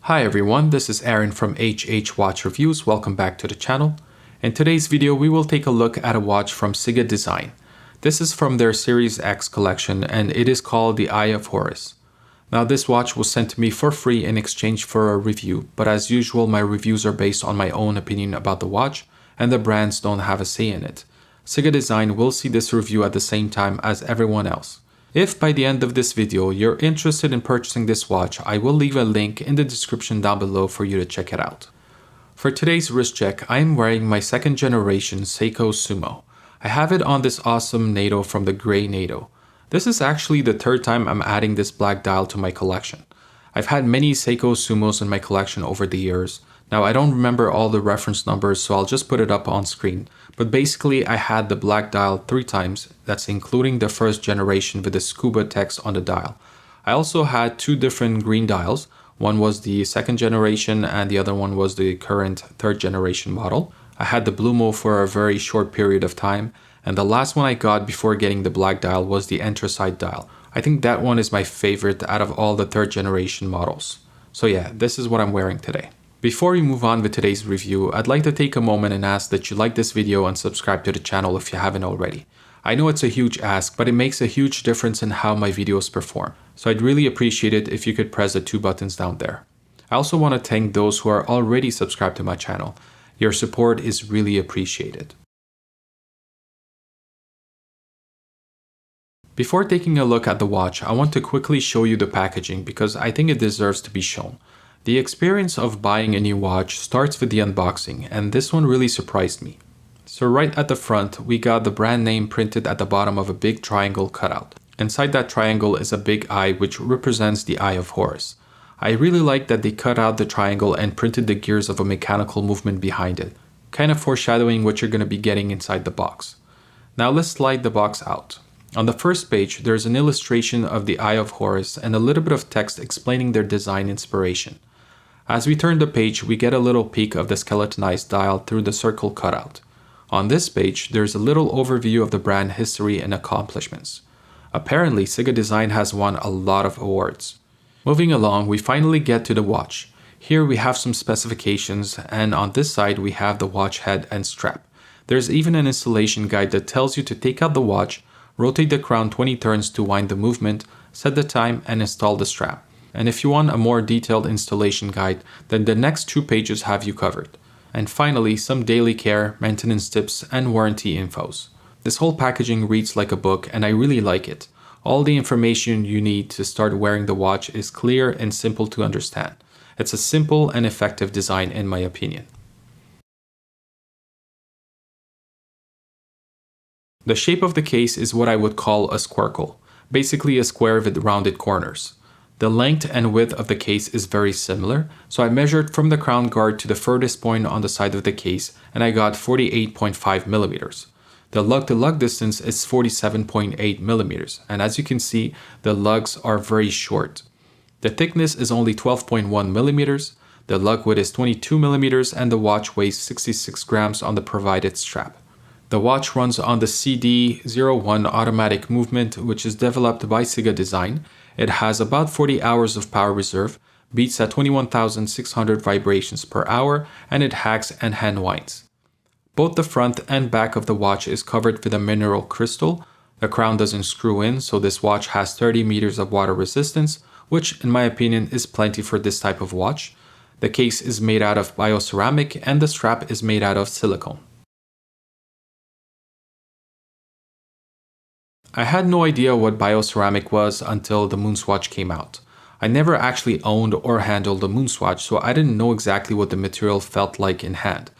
Hi everyone, this is Aaron from HH Watch Reviews. Welcome back to the channel. In today's video, we will take a look at a watch from CIGA Design. This is from their Series X collection and it is called the Eye of Horus. Now this watch was sent to me for free in exchange for a review, but as usual my reviews are based on my own opinion about the watch and the brands don't have a say in it. CIGA Design will see this review at the same time as everyone else. If by the end of this video you're interested in purchasing this watch, I will leave a link in the description down below for you to check it out. For today's wrist check, I am wearing my second generation Seiko Sumo. I have it on this awesome NATO from the gray NATO. This is actually the third time I'm adding this black dial to my collection. I've had many Seiko Sumos in my collection over the years. Now I don't remember all the reference numbers, so I'll just put it up on screen. But basically I had the black dial 3 times, that's including the first generation with the scuba text on the dial. I also had 2 different green dials. One was the second generation and the other one was the current third generation model. I had the blue mo for a very short period of time, and the last one I got before getting the black dial was the anthracite dial. I think that one is my favorite out of all the third generation models. So yeah, this is what I'm wearing today. Before we move on with today's review, I'd like to take a moment and ask that you like this video and subscribe to the channel if you haven't already. I know it's a huge ask, but it makes a huge difference in how my videos perform. So I'd really appreciate it if you could press the 2 buttons down there. I also want to thank those who are already subscribed to my channel. Your support is really appreciated. Before taking a look at the watch, I want to quickly show you the packaging because I think it deserves to be shown. The experience of buying a new watch starts with the unboxing, and this one really surprised me. So right at the front, we got the brand name printed at the bottom of a big triangle cutout. Inside that triangle is a big eye which represents the Eye of Horus. I really like that they cut out the triangle and printed the gears of a mechanical movement behind it, kind of foreshadowing what you're going to be getting inside the box. Now let's slide the box out. On the first page, there's an illustration of the Eye of Horus and a little bit of text explaining their design inspiration. As we turn the page, we get a little peek of the skeletonized dial through the circle cutout. On this page, there's a little overview of the brand history and accomplishments. Apparently, CIGA Design has won a lot of awards. Moving along, we finally get to the watch. Here we have some specifications, and on this side we have the watch head and strap. There's even an installation guide that tells you to take out the watch, rotate the crown 20 turns to wind the movement, set the time, and install the strap. And if you want a more detailed installation guide, then the next 2 pages have you covered. And finally, some daily care, maintenance tips, and warranty infos. This whole packaging reads like a book, and I really like it. All the information you need to start wearing the watch is clear and simple to understand. It's a simple and effective design in my opinion. The shape of the case is what I would call a squircle, basically a square with rounded corners. The length and width of the case is very similar, so I measured from the crown guard to the furthest point on the side of the case and I got 48.5 millimeters. The lug-to-lug distance is 47.8 millimeters, and as you can see, the lugs are very short. The thickness is only 12.1 millimeters, the lug width is 22 millimeters, and the watch weighs 66 grams on the provided strap. The watch runs on the CD01 automatic movement, which is developed by CIGA Design. It has about 40 hours of power reserve, beats at 21,600 vibrations per hour, and it hacks and hand winds. Both the front and back of the watch is covered with a mineral crystal. The crown doesn't screw in, so this watch has 30 meters of water resistance, which in my opinion is plenty for this type of watch. The case is made out of bioceramic and the strap is made out of silicone. I had no idea what bioceramic was until the Moonswatch came out. I never actually owned or handled a Moonswatch, so I didn't know exactly what the material felt like in hand.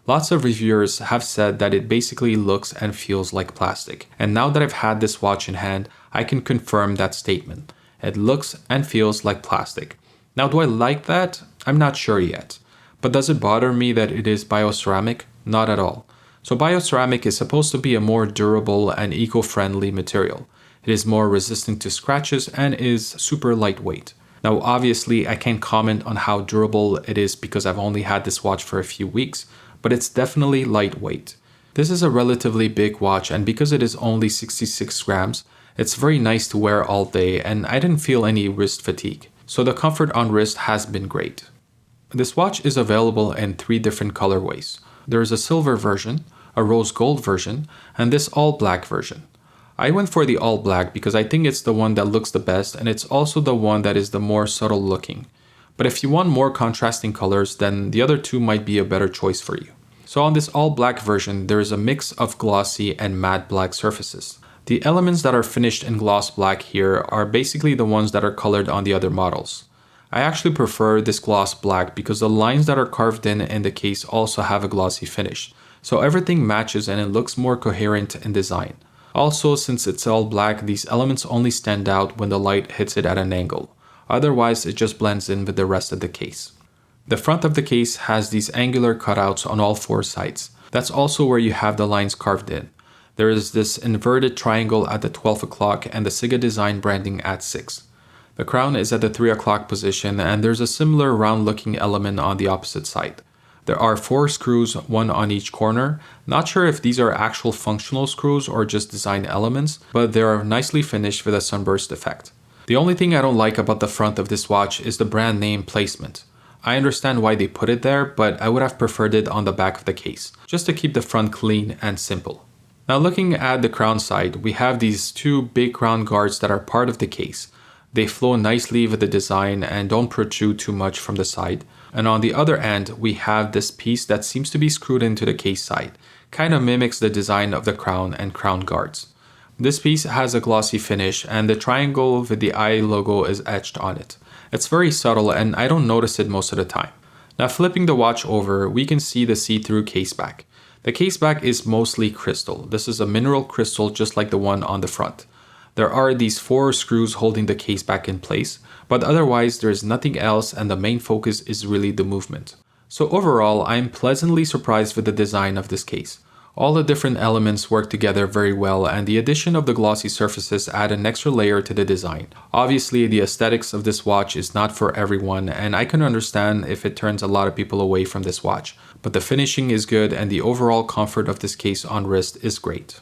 Lots of reviewers have said that it basically looks and feels like plastic, and now that I've had this watch in hand, I can confirm that statement. It looks and feels like plastic. Now, do I like that? I'm not sure yet. But does it bother me that it is bioceramic? Not at all. So bioceramic is supposed to be a more durable and eco-friendly material. It is more resistant to scratches and is super lightweight. Now obviously I can't comment on how durable it is because I've only had this watch for a few weeks, but it's definitely lightweight. This is a relatively big watch, and because it is only 66 grams, it's very nice to wear all day and I didn't feel any wrist fatigue. So the comfort on wrist has been great. This watch is available in 3 different colorways. There is a silver version, a rose gold version, and this all black version. I went for the all black because I think it's the one that looks the best and it's also the one that is the more subtle looking. But if you want more contrasting colors, then the other 2 might be a better choice for you. So on this all black version, there is a mix of glossy and matte black surfaces. The elements that are finished in gloss black here are basically the ones that are colored on the other models. I actually prefer this gloss black because the lines that are carved in the case also have a glossy finish. So everything matches and it looks more coherent in design. Also, since it's all black, these elements only stand out when the light hits it at an angle. Otherwise, it just blends in with the rest of the case. The front of the case has these angular cutouts on all 4 sides. That's also where you have the lines carved in. There is this inverted triangle at the 12 o'clock and the CIGA design branding at 6. The crown is at the 3 o'clock position and there's a similar round looking element on the opposite side. There are 4 screws, 1 on each corner. Not sure if these are actual functional screws or just design elements, but they are nicely finished with a sunburst effect. The only thing I don't like about the front of this watch is the brand name placement. I understand why they put it there, but I would have preferred it on the back of the case, just to keep the front clean and simple. Now looking at the crown side, we have these 2 big crown guards that are part of the case. They flow nicely with the design and don't protrude too much from the side. And on the other end, we have this piece that seems to be screwed into the case side. Kind of mimics the design of the crown and crown guards. This piece has a glossy finish and the triangle with the eye logo is etched on it. It's very subtle and I don't notice it most of the time. Now flipping the watch over, we can see the see-through case back. The case back is mostly crystal. This is a mineral crystal just like the one on the front. There are these 4 screws holding the case back in place, but otherwise there is nothing else and the main focus is really the movement. So overall, I am pleasantly surprised with the design of this case. All the different elements work together very well and the addition of the glossy surfaces add an extra layer to the design. Obviously, the aesthetics of this watch is not for everyone and I can understand if it turns a lot of people away from this watch, but the finishing is good and the overall comfort of this case on wrist is great.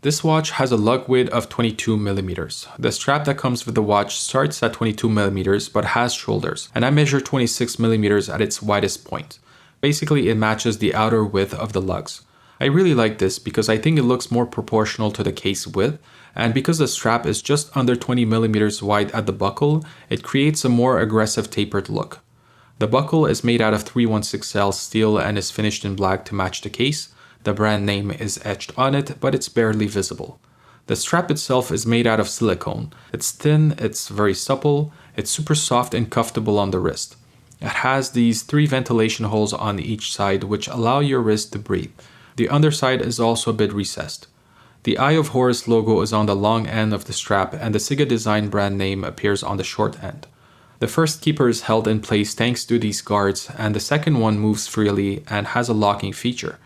This watch has a lug width of 22mm. The strap that comes with the watch starts at 22mm but has shoulders, and I measure 26mm at its widest point. Basically, it matches the outer width of the lugs. I really like this because I think it looks more proportional to the case width, and because the strap is just under 20mm wide at the buckle, it creates a more aggressive tapered look. The buckle is made out of 316L steel and is finished in black to match the case. The brand name is etched on it, but it's barely visible. The strap itself is made out of silicone. It's thin, it's very supple, it's super soft and comfortable on the wrist. It has these 3 ventilation holes on each side which allow your wrist to breathe. The underside is also a bit recessed. The Eye of Horus logo is on the long end of the strap and the CIGA design brand name appears on the short end. The first keeper is held in place thanks to these guards and the second one moves freely and has a locking feature.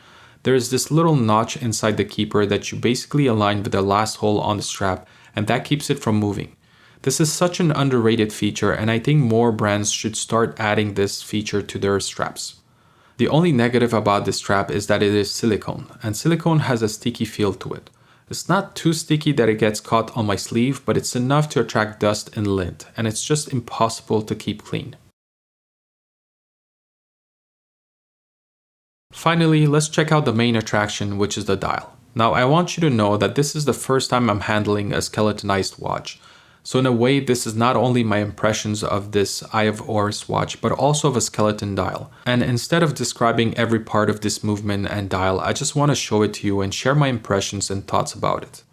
There is this little notch inside the keeper that you basically align with the last hole on the strap and that keeps it from moving. This is such an underrated feature and I think more brands should start adding this feature to their straps. The only negative about this strap is that it is silicone, and silicone has a sticky feel to it. It's not too sticky that it gets caught on my sleeve, but it's enough to attract dust and lint, and it's just impossible to keep clean. Finally, let's check out the main attraction, which is the dial. Now, I want you to know that this is the first time I'm handling a skeletonized watch. So in a way, this is not only my impressions of this Eye of Horus watch, but also of a skeleton dial. And instead of describing every part of this movement and dial, I just want to show it to you and share my impressions and thoughts about it.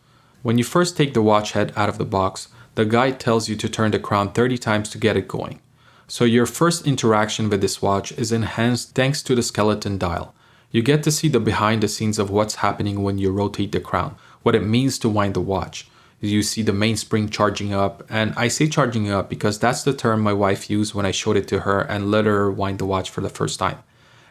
When you first take the watch head out of the box, the guide tells you to turn the crown 30 times to get it going. So your first interaction with this watch is enhanced thanks to the skeleton dial. You get to see the behind the scenes of what's happening when you rotate the crown, what it means to wind the watch. You see the mainspring charging up, and I say charging up because that's the term my wife used when I showed it to her and let her wind the watch for the first time.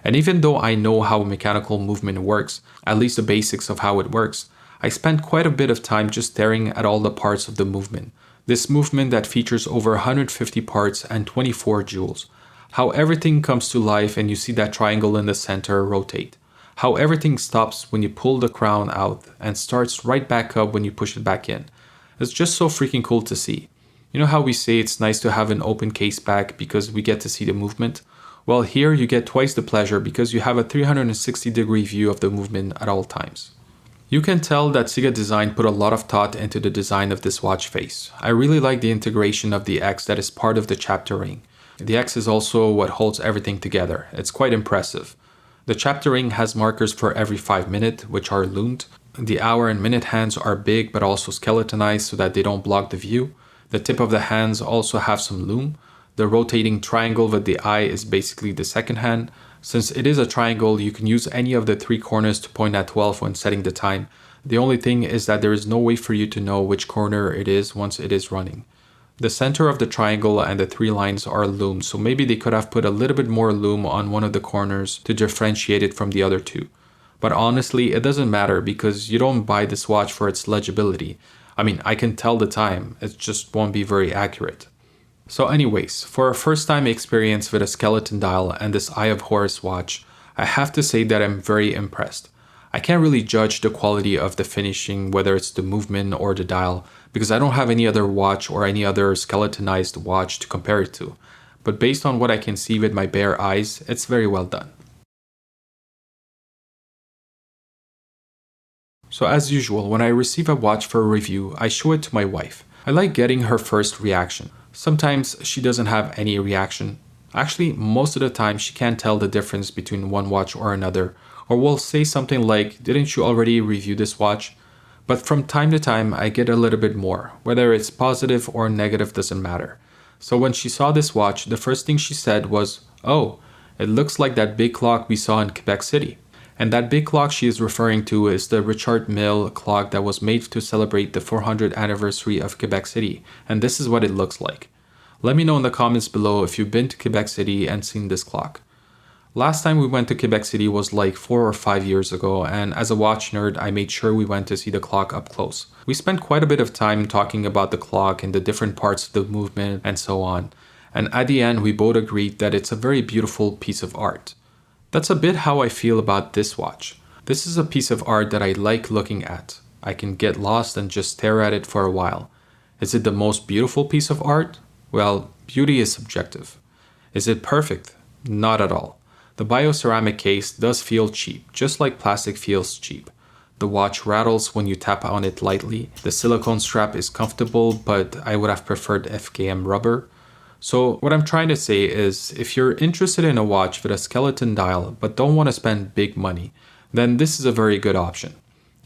And even though I know how mechanical movement works, at least the basics of how it works, I spent quite a bit of time just staring at all the parts of the movement. This movement that features over 150 parts and 24 jewels. How everything comes to life and you see that triangle in the center rotate. How everything stops when you pull the crown out and starts right back up when you push it back in. It's just so freaking cool to see. You know how we say it's nice to have an open case back because we get to see the movement? Well, here you get twice the pleasure because you have a 360-degree view of the movement at all times. You can tell that CIGA Design put a lot of thought into the design of this watch face. I really like the integration of the X that is part of the chapter ring. The X is also what holds everything together. It's quite impressive. The chapter ring has markers for every 5 minutes, which are loomed. The hour and minute hands are big but also skeletonized so that they don't block the view. The tip of the hands also have some loom. The rotating triangle with the eye is basically the second hand. Since it is a triangle, you can use any of the 3 corners to point at 12 when setting the time. The only thing is that there is no way for you to know which corner it is once it is running. The center of the triangle and the 3 lines are loomed, so maybe they could have put a little bit more loom on one of the corners to differentiate it from the other 2. But honestly, it doesn't matter because you don't buy this watch for its legibility. I mean, I can tell the time, it just won't be very accurate. So anyways, for a first time experience with a skeleton dial and this Eye of Horus watch, I have to say that I'm very impressed. I can't really judge the quality of the finishing, whether it's the movement or the dial, because I don't have any other watch or any other skeletonized watch to compare it to. But based on what I can see with my bare eyes, it's very well done. So as usual, when I receive a watch for a review, I show it to my wife. I like getting her first reaction. Sometimes she doesn't have any reaction. Actually, most of the time she can't tell the difference between one watch or another, or will say something like, "Didn't you already review this watch?" But from time to time I get a little bit more. Whether it's positive or negative doesn't matter. So when she saw this watch, the first thing she said was, "Oh, it looks like that big clock we saw in Quebec City." And that big clock she is referring to is the Richard Mille clock that was made to celebrate the 400th anniversary of Quebec City, and this is what it looks like. Let me know in the comments below if you've been to Quebec City and seen this clock. Last time we went to Quebec City was like 4 or 5 years ago, and as a watch nerd, I made sure we went to see the clock up close. We spent quite a bit of time talking about the clock and the different parts of the movement and so on, and at the end we both agreed that it's a very beautiful piece of art. That's a bit how I feel about this watch. This is a piece of art that I like looking at. I can get lost and just stare at it for a while. Is it the most beautiful piece of art? Well, beauty is subjective. Is it perfect? Not at all. The bioceramic case does feel cheap, just like plastic feels cheap. The watch rattles when you tap on it lightly. The silicone strap is comfortable, but I would have preferred FKM rubber. So what I'm trying to say is, if you're interested in a watch with a skeleton dial but don't want to spend big money, then this is a very good option.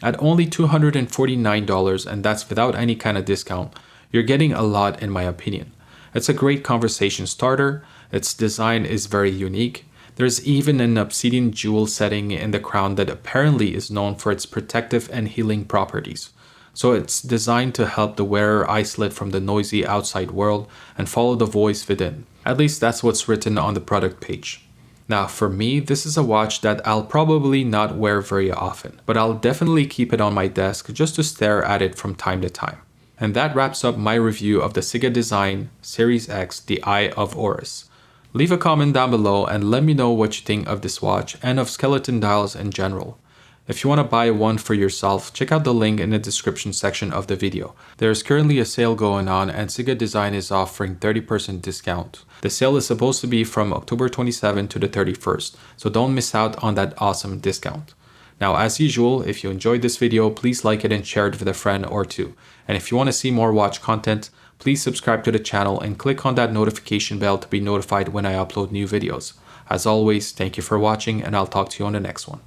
At only $249, and that's without any kind of discount, you're getting a lot in my opinion. It's a great conversation starter, its design is very unique. There's even an obsidian jewel setting in the crown that apparently is known for its protective and healing properties. So it's designed to help the wearer isolate from the noisy outside world and follow the voice within. At least that's what's written on the product page. Now for me, this is a watch that I'll probably not wear very often, but I'll definitely keep it on my desk just to stare at it from time to time. And that wraps up my review of the CIGA Design Series X, the Eye of Horus. Leave a comment down below and let me know what you think of this watch and of skeleton dials in general. If you want to buy one for yourself, check out the link in the description section of the video. There is currently a sale going on and CIGA Design is offering 30% discount. The sale is supposed to be from October 27 to the 31st, so don't miss out on that awesome discount. Now as usual, if you enjoyed this video, please like it and share it with a friend or two. And if you want to see more watch content, please subscribe to the channel and click on that notification bell to be notified when I upload new videos. As always, thank you for watching and I'll talk to you on the next one.